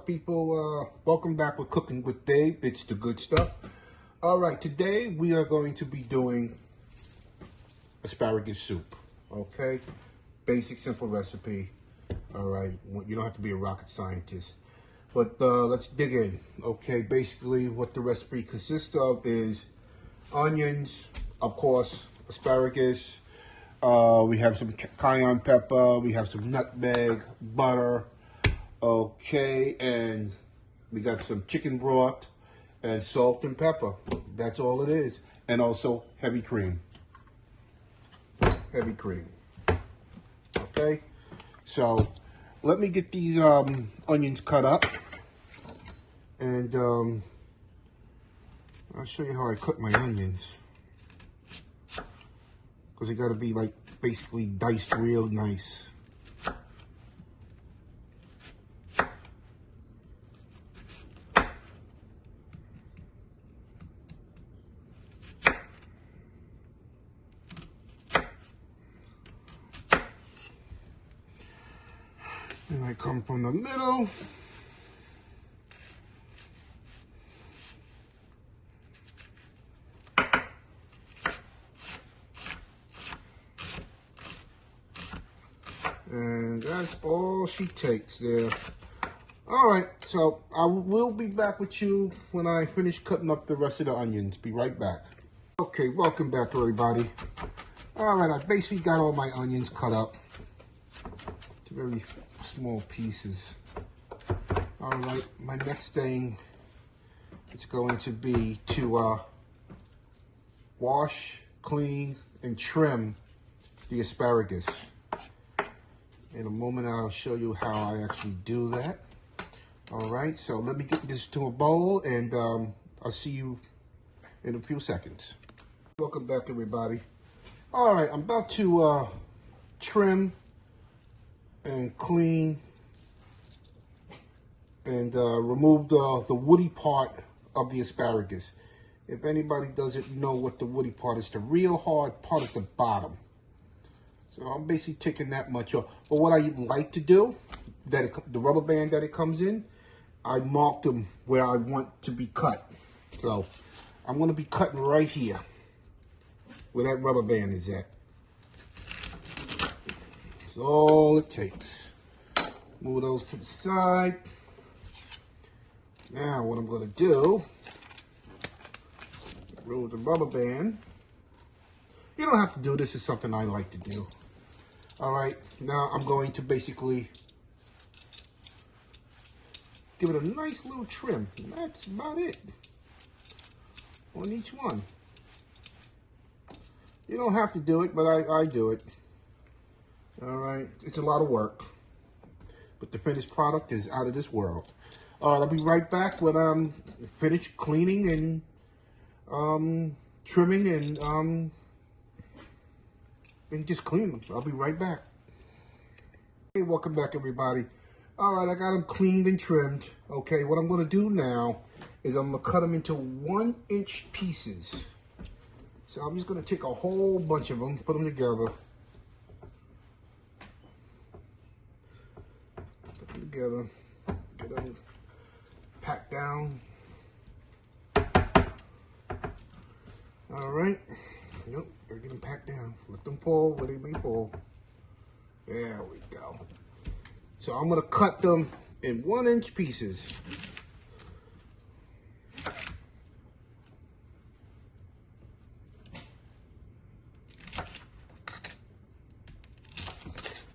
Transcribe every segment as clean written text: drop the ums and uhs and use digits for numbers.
up, people? Welcome back with Cooking with Dave. It's the good stuff. All right, today we are going to be doing asparagus soup. Okay, basic, simple recipe. All right, you don't have to be a rocket scientist, but let's dig in. Okay, basically what the recipe consists of is onions, of course, asparagus. We have some cayenne pepper. We have some nutmeg, butter. Okay, and we got some chicken broth and salt and pepper. That's all it is. And also heavy cream. Heavy cream. Okay, so let me get these onions cut up. And I'll show you how I cut my onions. Because they got to be like basically diced real nice. And I come from the middle. And that's all she takes there. All right, so I will be back with you when I finish cutting up the rest of the onions. Be right back. Okay, welcome back, everybody. All right, I basically got all my onions cut up to very small pieces. All right, my next thing is going to be to wash, clean, and trim the asparagus. In a moment, I'll show you how I actually do that. All right, so let me get this to a bowl, and I'll see you in a few seconds. Welcome back, everybody. All right, I'm about to trim and clean and remove the woody part of the asparagus. If anybody doesn't know what the woody part is, the real hard part at the bottom. So I'm basically taking that much off. But what I like to do, the rubber band that it comes in, I mark them where I want to be cut. So I'm going to be cutting right here where that rubber band is at. That's all it takes. Move those to the side. Now what I'm going to do, remove the rubber band. You don't have to do this. It's something I like to do. All right, now I'm going to basically give it a nice little trim. And that's about it on each one. You don't have to do it, but I do it. All right, it's a lot of work, but the finished product is out of this world. All right, I'll be right back when I'm finished cleaning and trimming and just clean them. I'll be right back. Hey, welcome back, everybody. All right, I got them cleaned and trimmed. Okay, what I'm going to do now is I'm going to cut them into 1-inch pieces. So I'm just going to take a whole bunch of them, put them together. Put them together. Get them packed down. All right. Nope, they're getting packed down. Let them fall where they may fall. There we go. So I'm going to cut them in 1-inch pieces.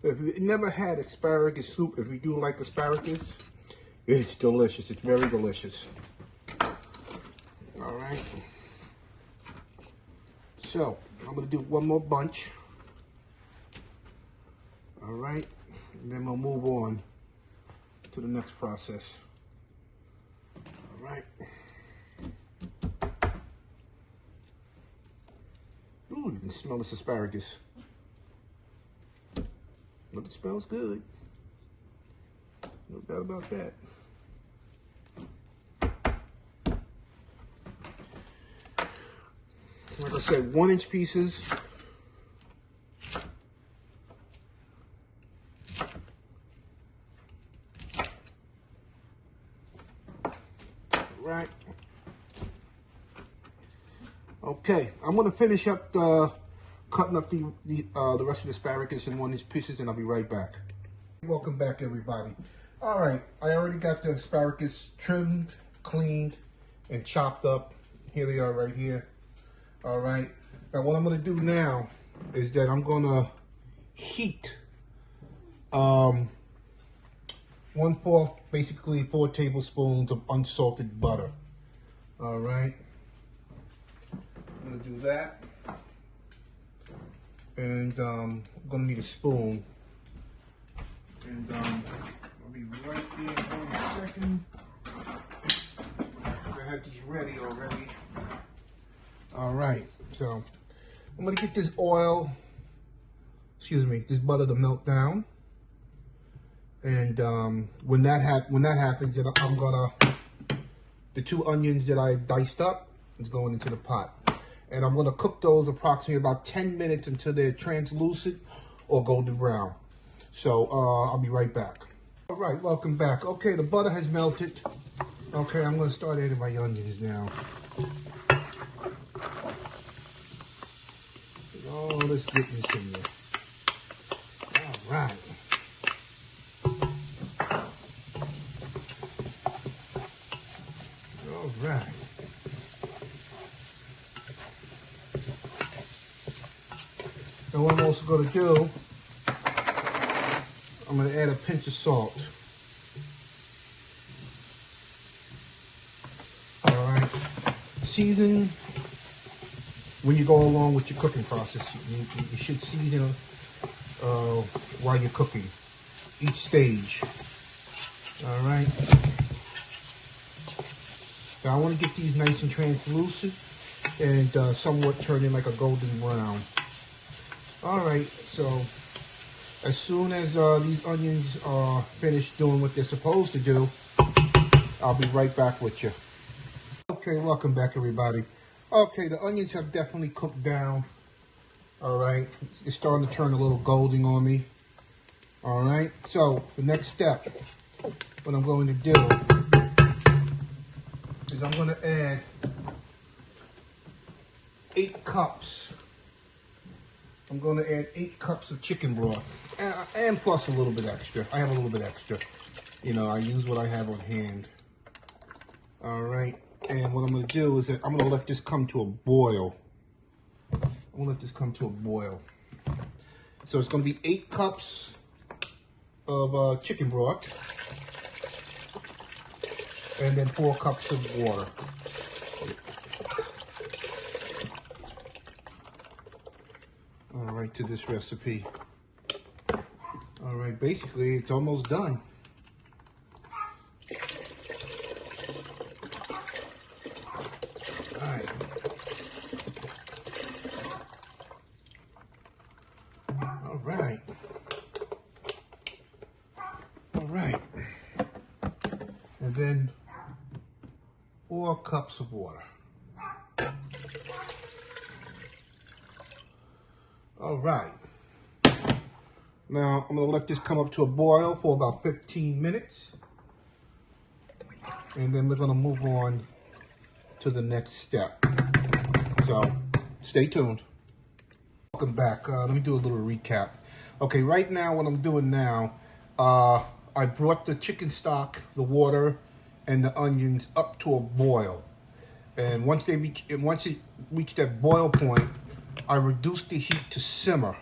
If you've never had asparagus soup, if you do like asparagus, it's delicious. It's very delicious. All right. So, I'm going to do one more bunch. All right. And then we'll move on to the next process. All right. Ooh, you can smell this asparagus. But it smells good. No doubt about that. Like I said, 1-inch pieces. Okay, I'm gonna finish up cutting up the rest of the asparagus in one of these pieces, and I'll be right back. Welcome back, everybody. All right, I already got the asparagus trimmed, cleaned, and chopped up. Here they are right here. All right, now what I'm gonna do now is that I'm gonna heat basically 4 tablespoons of unsalted butter. All right, I'm gonna do that, and I'm gonna need a spoon, and I'll be right there in a second. I had these ready already. All right, so I'm gonna get this this butter to melt down, and when that happens, then I'm gonna the 2 onions that I diced up is going into the pot, and I'm gonna cook those approximately about 10 minutes until they're translucent or golden brown. So I'll be right back. All right, welcome back. Okay, the butter has melted. Okay, I'm gonna start adding my onions now. Oh, let's get this in there. All right. All right. And what I'm also going to do, I'm going to add a pinch of salt. All right. Season when you go along with your cooking process. You should season while you're cooking, each stage. All right. Now I want to get these nice and translucent and somewhat turning like a golden brown. All right, so as soon as these onions are finished doing what they're supposed to do, I'll be right back with you. Okay, welcome back, everybody. Okay, the onions have definitely cooked down. All right, it's starting to turn a little golden on me. All right, so the next step, what I'm going to do is I'm going to add 8 cups. I'm going to add 8 cups of chicken broth, and plus a little bit extra. I have a little bit extra. You know, I use what I have on hand. All right. And what I'm going to do is that I'm going to let this come to a boil. I'm going to let this come to a boil. So it's going to be 8 cups of chicken broth, and then 4 cups of water. All right, to this recipe. All right, basically it's almost done. All right. And then 4 cups of water. All right. Now I'm gonna let this come up to a boil for about 15 minutes. And then we're gonna move on to the next step. So stay tuned. Welcome back. Let me do a little recap. Okay, right now what I'm doing now, I brought the chicken stock, the water, and the onions up to a boil. And once it reached that boil point, I reduced the heat to simmer.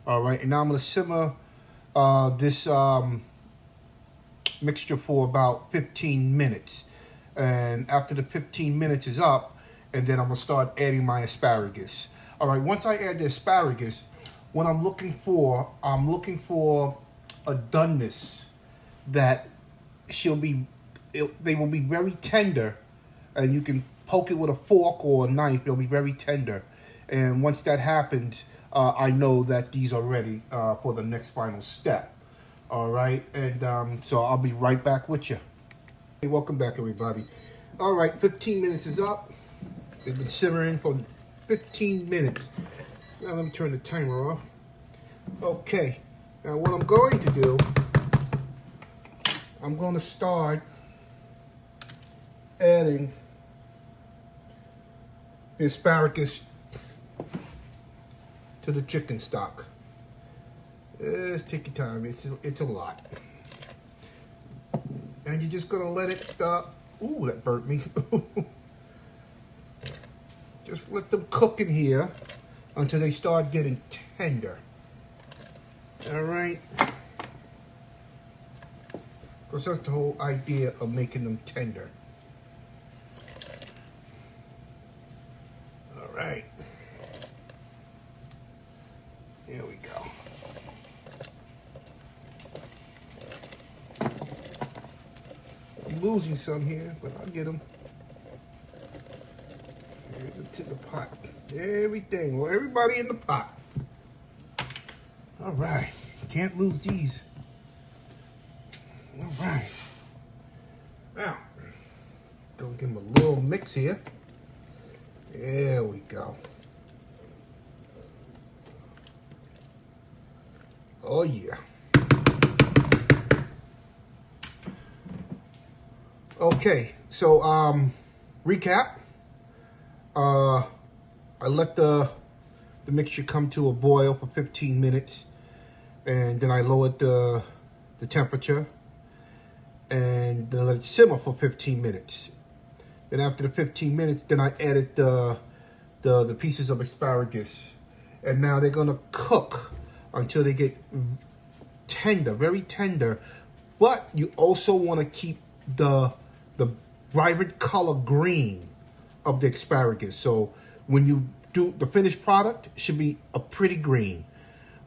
All right, and now I'm gonna simmer this mixture for about 15 minutes. And after the 15 minutes is up, and then I'm gonna start adding my asparagus. All right, once I add the asparagus, what I'm looking for a doneness that they will be very tender, and you can poke it with a fork or a knife. They'll be very tender, and once that happens, I know that these are ready for the next final step. All right, and so I'll be right back with you. Hey, welcome back, everybody. All right, 15 minutes is up. It's been simmering for 15 minutes. Now let me turn the timer off. Okay, now what I'm going to do, I'm going to start adding the asparagus to the chicken stock. Just take your time. It's a lot. And you're just gonna let it stop. Ooh, that burnt me. Just let them cook in here until they start getting tender. All right? Because that's the whole idea of making them tender. All right. Here we go. I'm losing some here, but I'll get them. Here's it to the pot. Everything. Well, everybody in the pot. All right. Can't lose these. All right. Now, go give them a little mix here. There we go. Oh, yeah. Okay, so, recap. I let the mixture come to a boil for 15 minutes. And then I lowered the temperature. And then let it simmer for 15 minutes. Then after the 15 minutes, then I added the pieces of asparagus. And now they're gonna cook until they get tender, very tender. But you also wanna keep the vibrant color green of the asparagus. So when you do the finished product, it should be a pretty green.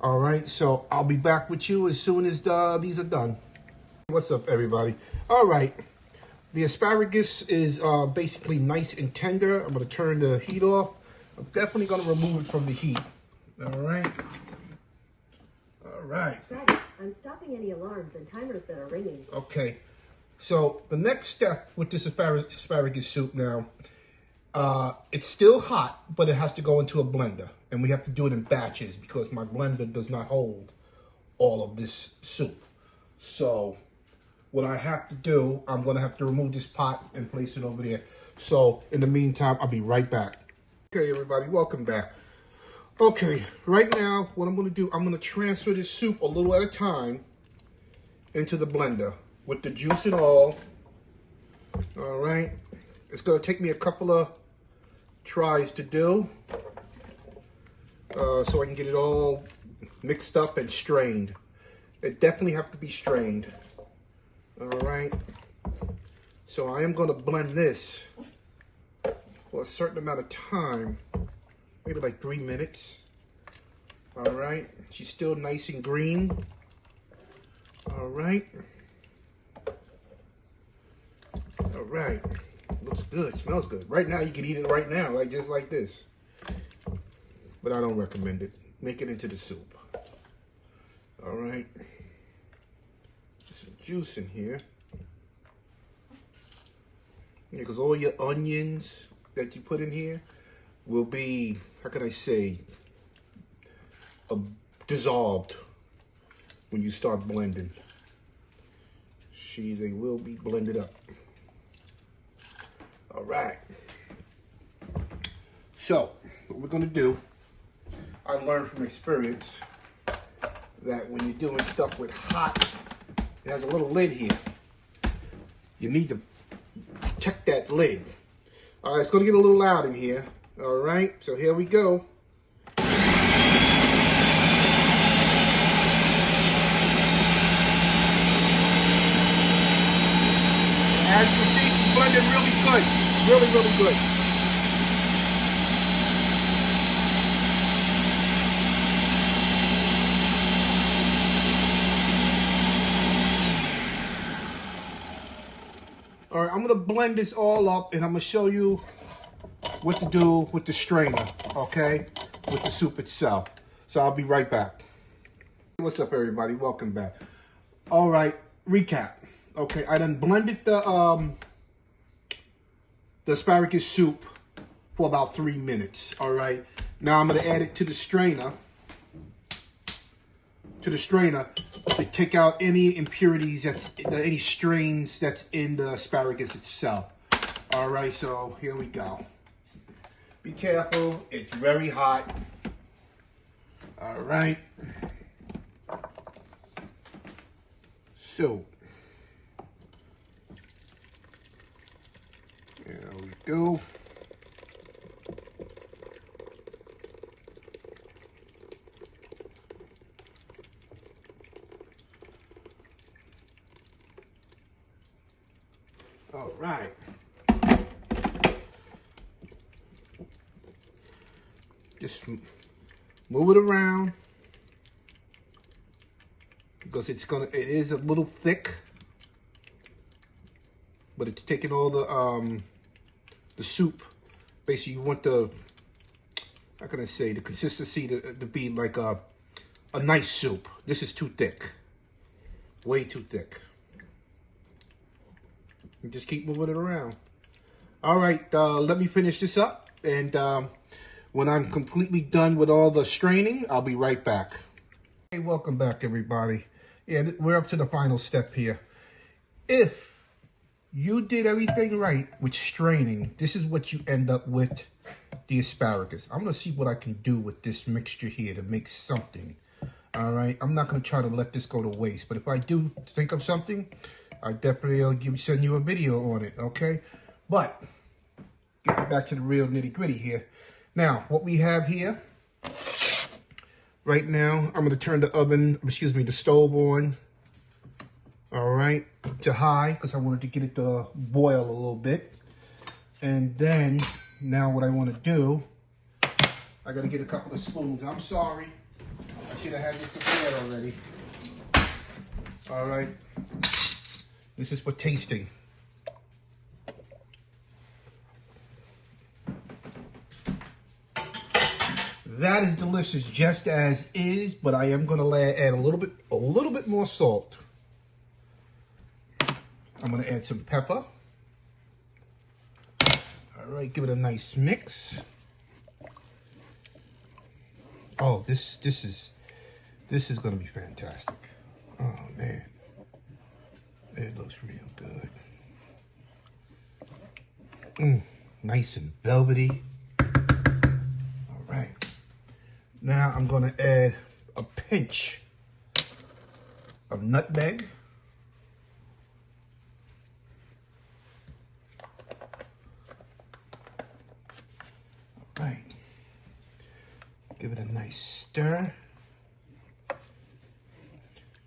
All right, so I'll be back with you as soon as these are done. What's up, everybody? All right, the asparagus is basically nice and tender. I'm gonna turn the heat off. I'm definitely gonna remove it from the heat. All right. All right. I'm stopping any alarms and timers that are ringing. Okay. So the next step with this asparagus soup now, it's still hot, but it has to go into a blender. And we have to do it in batches because my blender does not hold all of this soup. So what I have to do, I'm going to have to remove this pot and place it over there. So in the meantime, I'll be right back. Okay, everybody, welcome back. Okay, right now, what I'm going to do, I'm going to transfer this soup a little at a time into the blender with the juice and all. All right. It's going to take me a couple of tries to do so I can get it all mixed up and strained. It definitely have to be strained. All right. So I am going to blend this for a certain amount of time, maybe like 3 minutes. All right. She's still nice and green. All right. All right. Looks good. Smells good. Right now, you can eat it right now, like just like this. But I don't recommend it. Make it into the soup. All right. Some juice in here. Yeah, because all your onions that you put in here will be, how can I say, dissolved when you start blending. They will be blended up. All right. So, what we're going to do, I learned from experience that when you're doing stuff with hot, it has a little lid here. You need to check that lid. All right, it's going to get a little loud in here. All right, so here we go. As you can see, she's blended really good. Really, really good. All right, I'm gonna blend this all up and I'm gonna show you what to do with the strainer, okay? With the soup itself. So I'll be right back. What's up, everybody? Welcome back. All right, recap. Okay, I done blended the asparagus soup for about 3 minutes. All right, now I'm gonna add it to the strainer. To take out any impurities, any strains that's in the asparagus itself. All right, so here we go. Be careful, it's very hot. All right. So, there we go. All right. Just move it around because it is a little thick, but it's taking all the soup. Basically, you want the, how can I say, the consistency to be like a nice soup. This is too thick, way too thick. You just keep moving it around. All right, let me finish this up, and when I'm completely done with all the straining, I'll be right back. Hey, welcome back, everybody. Yeah, we're up to the final step here. If you did everything right with straining, this is what you end up with, the asparagus. I'm going to see what I can do with this mixture here to make something. All right, I'm not going to try to let this go to waste, but if I do think of something, I definitely will send you a video on it, okay? But, getting back to the real nitty-gritty here. Now, what we have here, right now, I'm going to turn the stove on, all right, to high, because I wanted to get it to boil a little bit. And then, now what I want to do, I got to get a couple of spoons. I'm sorry, I should have had this prepared already. All right, this is for tasting. That is delicious just as is, but I am going to add a little bit more salt. I'm going to add some pepper. All right, give it a nice mix. Oh, this is going to be fantastic. Oh man, it looks real good. Nice and velvety. All right. Now I'm going to add a pinch of nutmeg. All right. Give it a nice stir.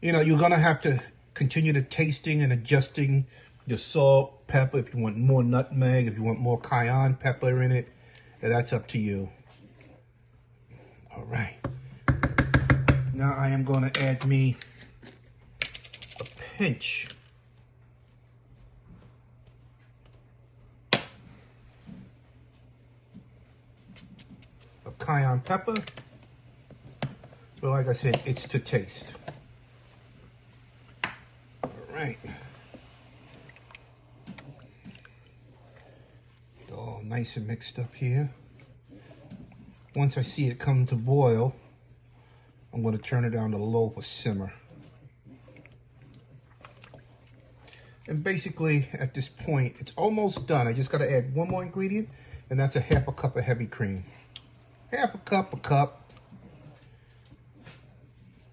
You know, you're going to have to continue the tasting and adjusting your salt, pepper, if you want more nutmeg, if you want more cayenne pepper in it, that's up to you. All right. Now I am going to add me a pinch of cayenne pepper. But like I said, it's to taste. All right. Get all nice and mixed up here. Once I see it come to boil, I'm going to turn it down to low for simmer. And basically, at this point, it's almost done. I just got to add one more ingredient, and that's a half a cup of heavy cream. Half a cup.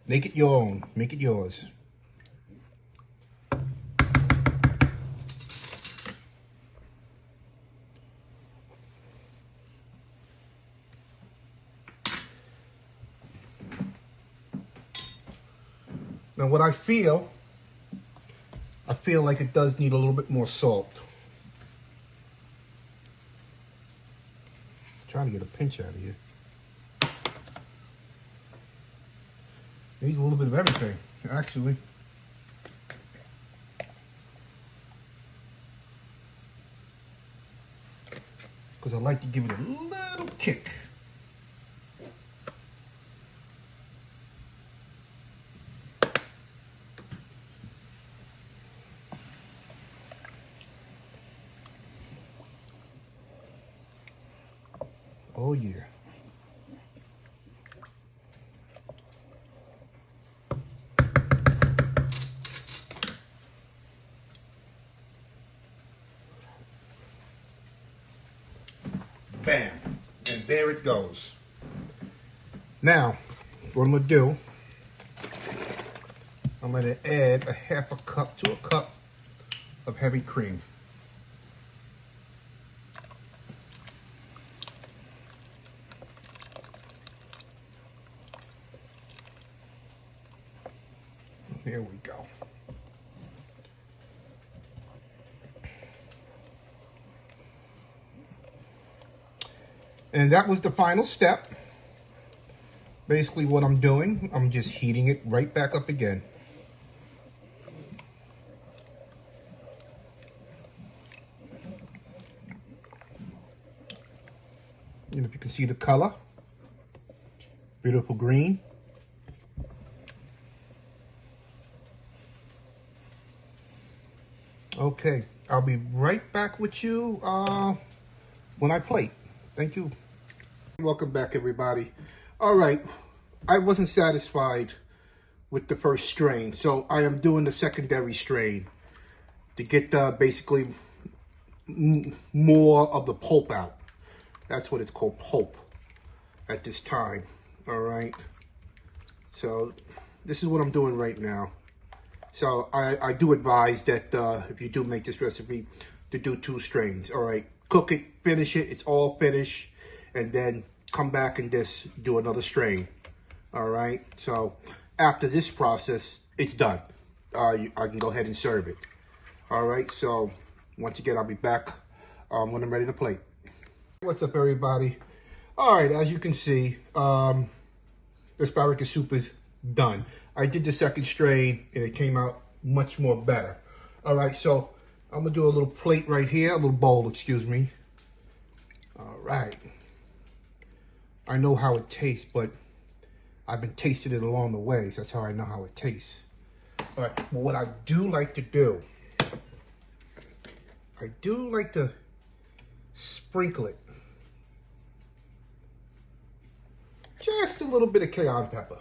Make it your own. Make it yours. Now what I feel like it does need a little bit more salt. I'm trying to get a pinch out of here. Needs a little bit of everything, actually. Because I like to give it a little kick. Oh yeah. Bam. there it goes. Now, what I'm gonna do, I'm gonna add a half a cup to a cup of heavy cream. Here we go. And that was the final step. Basically what I'm doing, I'm just heating it right back up again. And if you can see the color, beautiful green. Okay, I'll be right back with you when I plate. Thank you. Welcome back, everybody. All right, I wasn't satisfied with the first strain, so I am doing the secondary strain to get basically more of the pulp out. That's what it's called, pulp, at this time. All right, so this is what I'm doing right now. So I do advise that if you do make this recipe, to do 2 strains. All right, cook it, finish it, it's all finished, and then come back and just do another strain. All right, so after this process, it's done. I can go ahead and serve it. All right, so once again, I'll be back when I'm ready to plate. What's up, everybody? All right, as you can see, the asparagus soup is done. I did the second strain and it came out much more better. All right, so I'm gonna do a little plate right here, a little bowl, excuse me. All right. I know how it tastes, but I've been tasting it along the way, so that's how I know how it tastes. All right, but what I do like to do, I do like to sprinkle it. Just a little bit of cayenne pepper.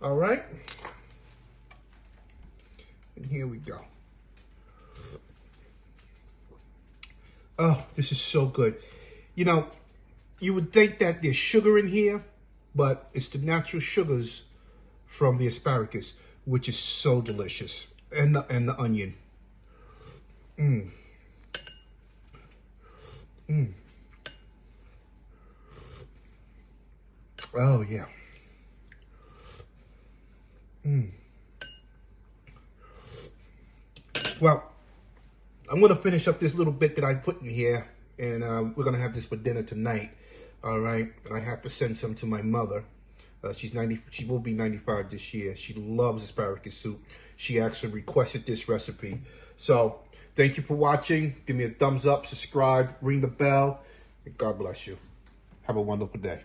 All right, and here we go. Oh, this is so good. You know, you would think that there's sugar in here, but it's the natural sugars from the asparagus, which is so delicious, and the onion. Oh yeah. Well, I'm gonna finish up this little bit that I put in here, and we're gonna have this for dinner tonight. All right, and I have to send some to my mother. She's 90. She will be 95 this year. She loves asparagus soup. She actually requested this recipe. So thank you for watching. Give me a thumbs up, subscribe, ring the bell, and God bless you. Have a wonderful day.